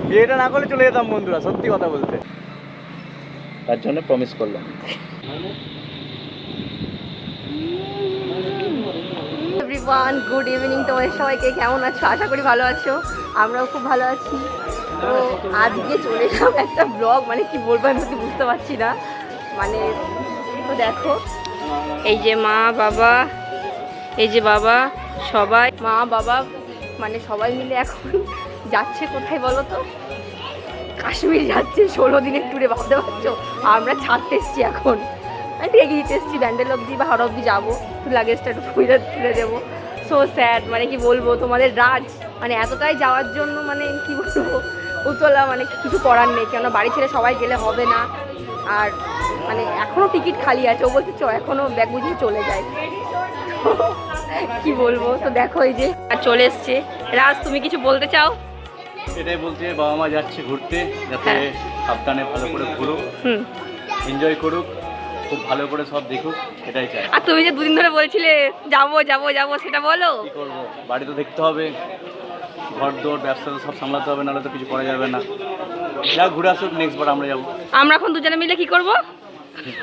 বিয়েটা না করলে চলে যেতাম বন্ধুরা, সত্যি কথা বলতে। তার জন্য প্রমিস করলাম। Everyone, good evening. তোমাদের সবাইকে কেমন আছো? আশা করি ভালো আছো, আমরাও খুব ভালো আছি। তো আজকে চলে এলাম একটা ব্লগ, মানে কি বলবো আমি তো বুঝতে পারছি না। মানে তো দেখো, এই যে মা বাবা, এই যে বাবা, সবাই মা বাবা মানে সবাই মিলে এখন যাচ্ছে কোথায় বলো তো? কাশ্মীর যাচ্ছে 16 দিনের ট্যুরে, ভাবতে পারছো? আমরা ছাড়তে এসছি এখন, আমি এগিয়ে দিতে এসছি, ব্যান্ডেল অবধি বা হাওড়া অবধি যাবো, একটু লাগেজটা একটু তুলে দেবো। সো স্যাড, মানে কি বলবো তোমাদের, রাজ মানে এতটাই যাওয়ার জন্য মানে কি বলবো উতলা, মানে কিছু করার নেই, কেন বাড়ি ছেড়ে সবাই গেলে হবে না। আর মানে এখনও টিকিট খালি আছে, ও বলছে চ এখনও ব্যাগ বুঝিয়ে চলে যায়। কি বলবো, তো দেখো এই যে আর চলে এসছে। রাজ, তুমি কিছু বলতে চাও? এটাই বলতে, বাবা মা যাচ্ছে ঘুরতে, যাতে সাবধানে ভালো করে ঘুরুক, এনজয় করুক, খুব ভালো করে সব দেখুক, এটাই চাই। আর তুমি যে দুদিন ধরে বলছিলে যাবো যাবো যাবো, সেটা বলো। কি করবো, বাড়ি তো দেখতে হবে, ঘর দৌড় ব্যবসা তো সব সামলাতে হবে, নাহলে তো কিছু করা যাবে না। যা ঘুরে আসুক, নেক্সট বার আমরা যাবো। আমরা এখন দুজনে মিলে কি করবো?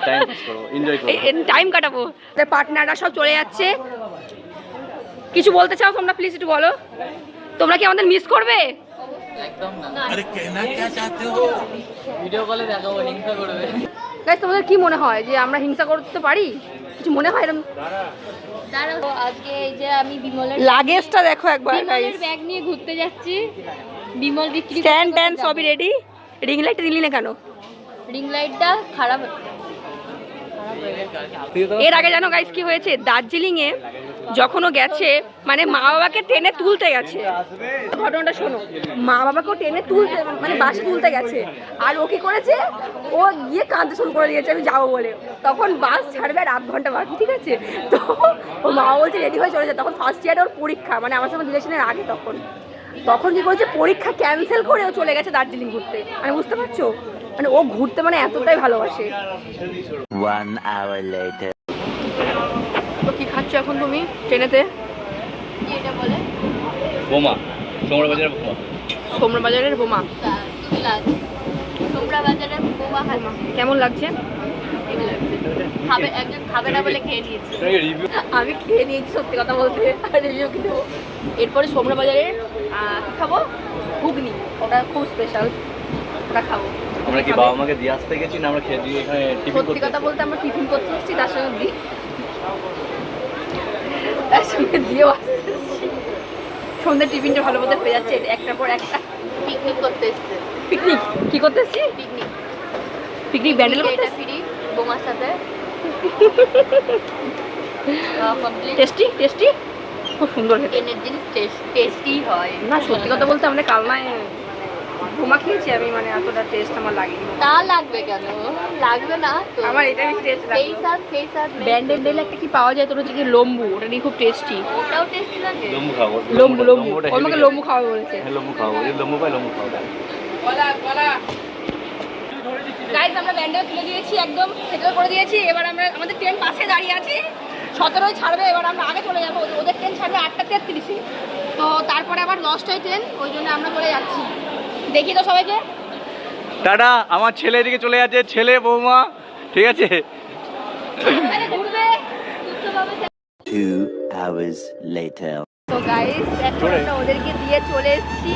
টাইম পাস করবো, এনজয় করবো, টাইম কাটাবো। পার্টনাররা সব চলে যাচ্ছে। কিছু বলতে চাও তোমরা? প্লিজ একটু বলো। তোমরা কি আমাদের মিস করবে? একদম না। আরে কেনা কে চাইতে হো? ভিডিও কলে দেখাবো, হিংসা করবে। গাইস, তোমাদের কি মনে হয় যে আমরা হিংসা করতে পারি? কিছু মনে হয় এরকম? দাঁড়াও, আজকে এই যে আমি বিমলের লাগেজটা দেখো একবার গাইস, ব্যাগ নিয়ে ঘুরতে যাচ্ছি। বিমল বিক্রি স্ট্যান্ড ট্যান্ড সবই রেডি। রিং লাইট দিলি না কেন? রিং লাইটটা খারাপ। এর আগে জানো গাইস কি হয়েছে? দার্জিলিং এ যখন ও গেছে, মানে মা বাবাকে টেনে তুলতে গেছে, ঘটনাটা শোনো। মা বাবাকেও টেনে তুলতে, মানে বাসে তুলতে গেছে, আর ও কি করেছে, ও গিয়ে কাঁদতে শুরু করে দিয়েছে আমি যাবো বলে। তখন বাস ছাড়বে আর 8 ঘন্টা বাকি, ঠিক আছে? তো ও মা বলছে রেডি হয়ে চলে যায়। তখন ফার্স্ট ইয়ারে ওর পরীক্ষা, মানে আমার সঙ্গে রিলেশনের আগে। তখন কি করেছে, পরীক্ষা ক্যান্সেল করে ও চলে গেছে দার্জিলিং ঘুরতে। মানে বুঝতে পারছো, মানে ও ঘুরতে মানে এতটাই ভালোবাসে। 1 hour later. তো কি খাচ্ছ এখন তুমি ট্রেনেতে? কি এটা বলে? বোমা, সোমরা বাজারের বোমা। সোমরা বাজারের বোমা। তুমি লাগছে সোমরা বাজারের বোমা খাবো। কেমন লাগছে? খাবে, একজন খাবে না বলে খেয়ে নিয়েছি। আমি খেয়ে নিয়েছি সত্যি কথা বলতে, আর রিভিউ কি দেবো। এরপরে সোমরা বাজারের কি খাবো, ঘুগনি, ওটা খুব স্পেশাল, ওটা খাবো। আমরা কি বাবা মাকে দিয়ে আসতে গেছি না আমরা খেয়ে দিয়ে এখানে টিফিন সত্যি করতে? কথা বলতে আমরা টিফিন করতে এসেছি, তার সঙ্গে দিয়েও আসতে এসেছি। সন্ধ্যে টিফিনটা ভালো মতো পেয়ে যাচ্ছে, একটার পর একটা। পিকনিক করতে এসছে। পিকনিক কি করতে এসেছি? পিকনিক পিকনিক ব্যান্ডেল করতে এটা ফ্রি বোমার সাথে। কমপ্লিট। টেস্টি টেস্টি, খুব সুন্দর খেতে। ট্রেনের জিনিস টেস্টি হয় না সত্যি কথা বলতে আমরা কালনায় বোমা খেয়েছি আমি, মানে এতটা টেস্ট আমার লাগেনি। তা লাগবে কেন? লাগবে না তো। আমার এটা বেশি টেস্ট সেই লাগে। সাথ ব্যান্ডেল একটা কি পাওয়া যায় তোর, হচ্ছে কি লম্বু, ওটা নিয়ে খুব টেস্টি। ওটাও টেস্টি লাগে। লম্বু খাবো, লম্বু ওর আমাকে লম্বু খাওয়াবে বলেছে। হ্যাঁ লম্বু খাবো, এই লম্বু পাই, লম্বু খাবো। গাইস, আমরা ব্যান্ডেল তুলে দিয়েছি, একদম সেটেল করে দিয়েছি। এবার আমরা আমাদের ট্রেন পাশে দাঁড়িয়ে আছি, 17ই ছাড়বে। এবার আমরা আগে চলে যাবো, ওদের ট্রেন ছাড়বে 8:33-এ। তো তারপরে আবার 10টায় ট্রেন, ওই জন্য আমরা চলে যাচ্ছি। দেখি তো সবাইকে টাটা। আমার ছেলে এদিকে চলে যাচ্ছে, ছেলে বৌমা, ঠিক আছে? ঘুরবে। 2 hours later. তো গাইস, এখন আমরা ওদেরকে দিয়ে চলে এসেছি,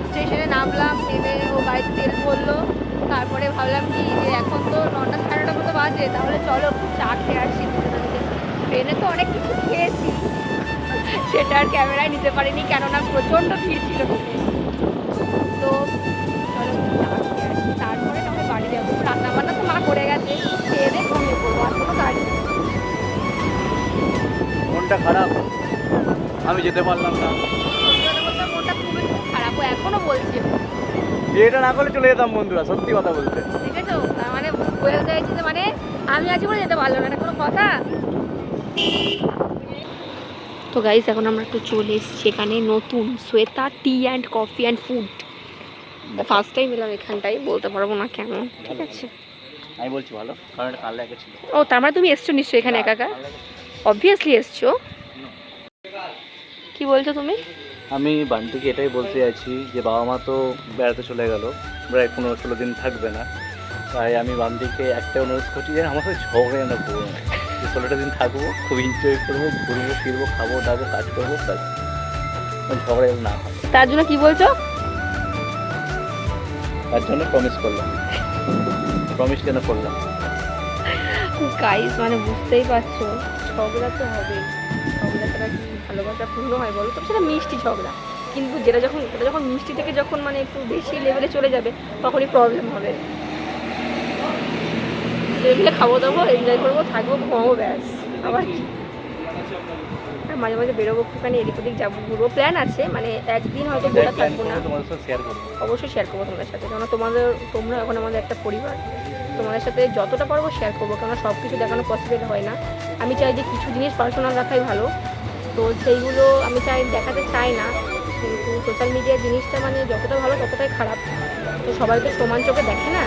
স্টেশনে নামলাম, নেমে ও গাড়িতে তেল ভরলো। তারপরে ভাবলাম কি যে এখন তো 9টা 9:30 মতো বাজে, তাহলে চলো চা খেয়ে আসি। ট্রেনে তো অনেক কিছু খেয়েছি, সেটা আর ক্যামেরায় নিতে পারিনি, কেননা প্রচণ্ড ভিড় ছিল। তো চলো চা খেয়ে আসি, তারপরে না হয় বাড়ি যাবো। রান্না বান্না তো মা করে গেছে, খেয়ে দিয়ে ঘুমিয়ে পড়বো, আর কোনো গাড়ি নেই। মনটা খারাপ, আমি যেতে পারলাম না। মনটা খুবই খারাপ, ও এখনো বলছে। বিয়েটা না করলে চলে যেতাম বন্ধুরা, সত্যি কথা বলতে। ঠিক আছে, তার মানে বলে দিয়েছি যে মানে আমি আছি বলে যেতে পারলো না, এটা কোনো কথা? তো গাইস, এখন আমরা একটু চলে এসেছি এখানে নতুন Shweta tea and coffee and food. First time এলাম এখানটাই, বলতে পারবো না কেন, ঠিক আছে? আমি বলছি ভালো, কারণ এটা কাল একা ছিল। ও তার মানে তুমি এসছো নিশ্চয়ই এখানে একা একা? অবভিয়াসলি এসছো। কি বলছো তুমি? আমি বান্টিকে এটাই বলতে চাইছি যে বাবা মা তো বেড়াতে চলে গেল, প্রায় 15-16 দিন থাকবে না। তাই আমি বান্টিকে একটা অনুরোধ করছি যে আমার সাথে ঝগড়া না করবো না, যে 16টা দিন থাকবো, খুব এনজয় করবো, ঘুরবো ফিরবো, খাবো দাবো, কাজ করবো, ব্যাস ঝগড়া না হয়। তার জন্য কি বলছো? তার জন্য প্রমিস করলাম, প্রমিস কেন করলাম? গাইস মানে বুঝতেই পারছো, ঝগড়া তো হবেই। ঝগড়া ছাড়া কি ভালোবাসা পূর্ণ হয় বলো তো? সেটা মিষ্টি ঝগড়া, কিন্তু যেটা যখন মিষ্টি থেকে যখন মানে একটু বেশি লেভেলে চলে যাবে তখনই প্রবলেম হবে। মিলে খাবো দাবো, এনজয় করবো, থাকবো, ঘুমাবো, ব্যাস। আবার কি, আর মাঝে মাঝে বেরোবো, একটুখানি এদিক ওদিক যাবো, ঘুরবো, প্ল্যান আছে। মানে একদিন হয়তো গোটা থাকবো না, তোমাদের সাথে শেয়ার করবো, অবশ্যই শেয়ার করবো তোমাদের সাথে, কেননা তোমরা এখন আমাদের একটা পরিবার। তোমাদের সাথে যতটা পারবো শেয়ার করবো, কেননা সব কিছু দেখানো পসিবল হয় না। আমি চাই যে কিছু জিনিস পার্সোনাল রাখাই ভালো, তো সেইগুলো আমি দেখাতে চাই না। কিন্তু সোশ্যাল মিডিয়ার জিনিসটা মানে যতটা ভালো ততটাই খারাপ, তো সবাই তো সমান চোখে দেখে না।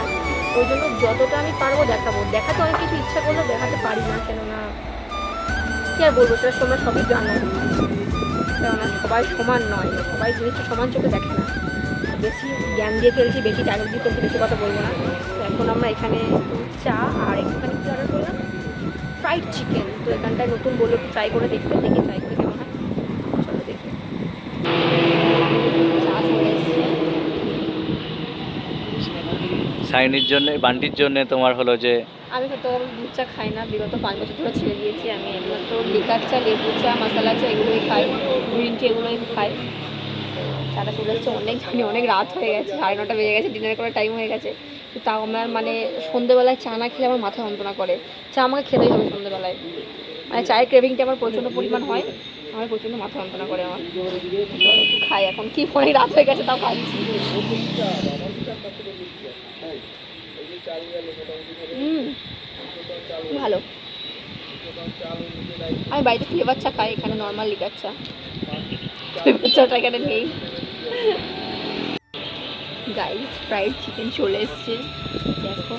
ওই জন্য যতটা আমি পারবো দেখাবো। দেখাতে অনেক কিছু ইচ্ছা করলেও দেখাতে পারি না, কেননা কী আর বলবো, সেটা তোমরা সবই জানো। কেননা সবাই সমান নয়, সবাই জিনিসটা সমান চোখে দেখে না। বেশি জ্ঞান দিয়ে ফেলছি, বেশি ডায়লগ দিয়ে ফেলছি, বেশি কথা বলবো না। তো এখন আমরা এখানে চা আর একটুখানি কি অর্ডার করলাম, ফ্রাইড চিকেন। তো এখানটায় নতুন বললো ট্রাই করে দেখতে, দেখি ট্রাই করে কেমন হয়। চলো দেখি। চা চলে এসছে। সাইনির জন্য, বান্টির জন্য তোমার হলো যে আমি তো দুধ চা খাই না, বিগত 5 বছর ধরে ছেড়ে দিয়েছি। আমি একমাত্র লিকার চা, লেবু চা, মশলা চা এগুলোই খাই, গ্রিন টি এগুলোই খাই। চাটা চলে এসছে, অনেক রাত হয়ে গেছে, 9:30 বেজে গেছে, ডিনার করার টাইম হয়ে গেছে। তো তাও আমার মানে সন্ধ্যেবেলায় চা না খেলে আমার মাথা যন্ত্রণা করে। চা আমাকে খেতেই হবে সন্ধ্যেবেলায়, মানে চায়ের ক্রেভিংটা আমার প্রচণ্ড পরিমাণ হয়, আমার প্রচণ্ড মাথা যন্ত্রণা করে আমার। একটু খাই এখন, কি অনেক রাত হয়ে গেছে তাও খাচ্ছি। ভালো। আমি বাড়িতে ফ্লেভার চা খাই, এখানে নর্মাল লিকার চা, ফ্লেভার চাটা এখানে নেই। গাইস ফ্রাইড চিকেন চলে এসছে, দেখো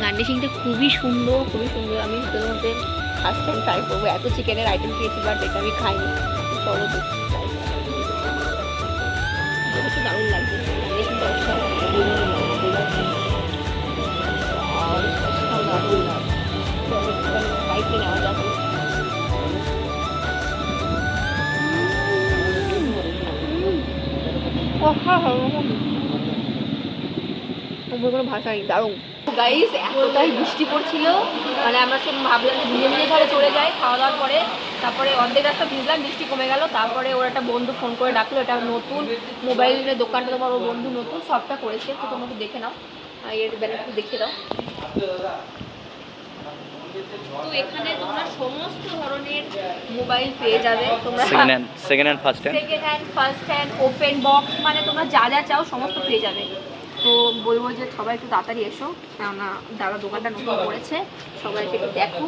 গার্নিশিংটা খুবই সুন্দর, খুবই সুন্দর। আমি ভিতরের মধ্যে ফার্স্ট টাইম ট্রাই করবো, এত চিকেনের আইটেম খেয়েছি বাট এটা আমি খাইনি। চলো দেখি, দারুণ লাগছে গার্নিশিংটা, বাইকে নেওয়া যাবে। কোনো ভাষা নেই, দারুণ। গাইস এতটাই বৃষ্টি পড়ছিল, মানে আমরা সব ভাবলাম যে নিজে ঘরে চলে যাই খাওয়া দাওয়ার পরে। তারপরে অর্ধেক রাস্তা ভিজলাম, বৃষ্টি কমে গেল। তারপরে ওর একটা বন্ধু ফোন করে ডাকলো, এটা নতুন মোবাইলের দোকানটা, তোমার ওর বন্ধু নতুন শপটা করেছে, তো তোমাকে দেখে নাও, এর ব্যানারটা দেখিয়ে দাও। তো এখানে তোমরা সমস্ত ধরনের মোবাইল পেয়ে যাবে, তোমরা second hand, first hand, open box, মানে তোমরা যা যা চাও সমস্ত পেয়ে যাবে। তো বলবো যে সবাই একটু তাড়াতাড়ি এসো, কেননা দাদা দোকানটা নতুন করেছে, সবাইকে একটু দেখো,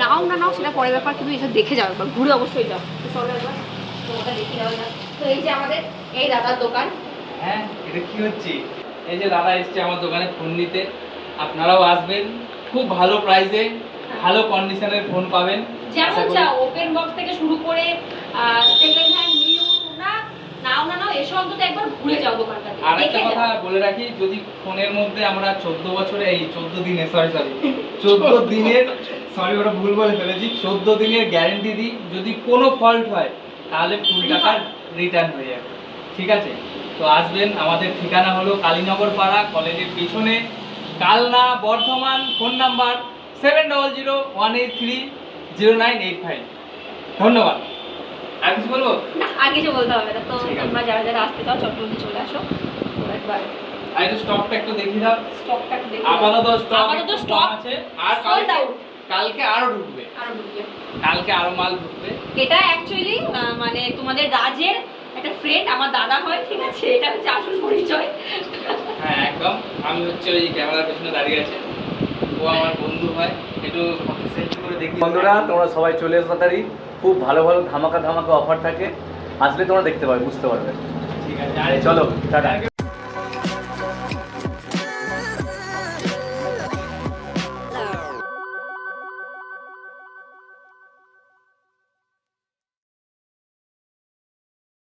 নাও না নাও সেটা পরের ব্যাপার, কিন্তু এসে দেখে যাও একবার, ঘুরে অবশ্যই যাও। তো সবাই একবার তোমাকে দেখে যাও না। তো এই যে আমাদের এই দাদার দোকান। হ্যাঁ, এটা কি হচ্ছে? এই যে দাদা এসছে আমার দোকানে ফোন নিতে, আপনারাও আসবেন, খুব ভালো প্রাইসে ভালো কন্ডিশনের ফোন পাবেন। যেমন চাও, ওপেন বক্স থেকে শুরু করে সেকেন্ড হ্যান্ড, নিউ, তোমরা নাও না নাও এসো, অন্তত একবার ঘুরে যাও দোকানটাতে। আর একটা কথা বলে রাখি, যদি ফোনের মধ্যে আমরা 14 দিনের সরি ওটা ভুল বলে ফেলেছি, 14 দিনের গ্যারেন্টি দিই। যদি কোনো ফল্ট হয় তাহলে ফুল টাকা রিটার্ন হয়ে যাবে, ঠিক আছে? তো আসবেন, আমাদের ঠিকানা হলো কালীনগর পাড়া, কলেজের পিছনে, কালনা, বর্ধমান। Phone number 7001830985। ধন্যবাদ। আর কিছু বলবো? আর কিছু বলতে হবে না। তো তোমরা যারা যারা আসতে চাও চট্টগ্রামে চলে আসো, তোমরা একবার আর একটু স্টকটা একটু দেখিয়ে দাও। স্টকটা দেখো, আপাতত স্টক আছে, আর কালকে আরো ঢুকবে, কালকে আরো মাল ঢুকবে। এটা অ্যাকচুয়ালি মানে তোমাদের রাজের একটা ফ্রেন্ড, আমার দাদা হয়, ঠিক আছে? এটা হচ্ছে আসল পরিচয়। হ্যাঁ একদম, আমি হচ্ছে ওই ক্যামেরার পেছনে দাঁড়িয়ে আছে, ও আমার বন্ধু হয়। একটু সেলফি করে দেখি। বন্ধুরা তোমরা সবাই চলে এসো তাড়াতাড়ি, খুব ভালো ভালো ধামাকা অফার থাকে, আসলে তোমরা দেখতে পাবে, বুঝতে পারবে। ঠিক আছে, চলো টাটা।